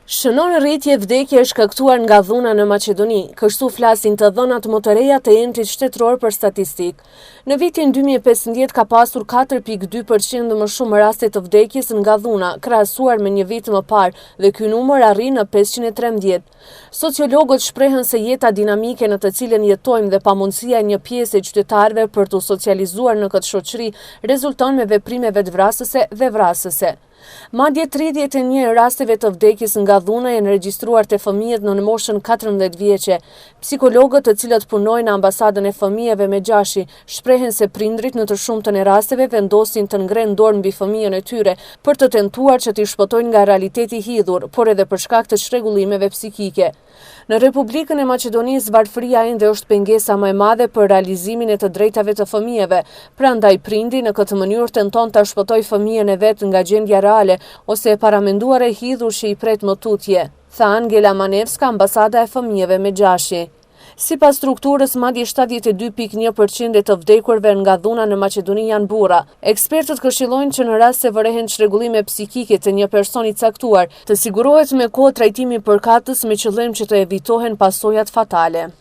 Shënon rritje vdekje është shkaktuar nga dhuna në Maqedoni, kështu flasin të dhënat më të reja të Entrit Shtetëror për Statistikë. Në vitin 2015 ka pasur 4,2% më shumë raste të vdekjes nga dhuna, krahasuar me një vit më parë, dhe ky numër arrin në 513. Sociologët shprehen se jeta dinamike në të cilën jetojmë dhe pamundësia e një pjesë e qytetarëve për të socializuar në këtë shoqëri rezulton me veprime vetvrasëse dhe vrasëse. Madje 31 rasteve të vdekjes nga dhuna janë regjistruar te fëmijët në moshën 14 vjeçe. Psikologët, të cilët punojnë në ambasadën e fëmijëve me gjashi, shprehen se prindrit në të shumtën e rasteve vendosin të ngrenë dorë mbi fëmijën e tyre për të tentuar që t'i shpëtojnë nga realiteti hidhur, por edhe për shkak të çrregullimeve psikike. Në Republikën e Maqedonisë, varfëria ende është pengesa më e madhe për realizimin e të drejtave të fëmijëve, prandaj prindi në këtë mënyrë tenton ta shpëtojë fëmijën e vet nga gjendja reale ose e paramenduar e hidhur që i pret më tutje, tha Angela Manevska, ambasada e fëmijëve me gjashi. Sipas strukturës, madje 72,1% e të vdekurve nga dhuna në Maqedoni janë burra. Ekspertët këshillojnë që në rast se vërehen çrregullime psikike të një personi caktuar, të sigurohet me kohë trajtimi përkatës me qëllim që të evitohen pasojat fatale.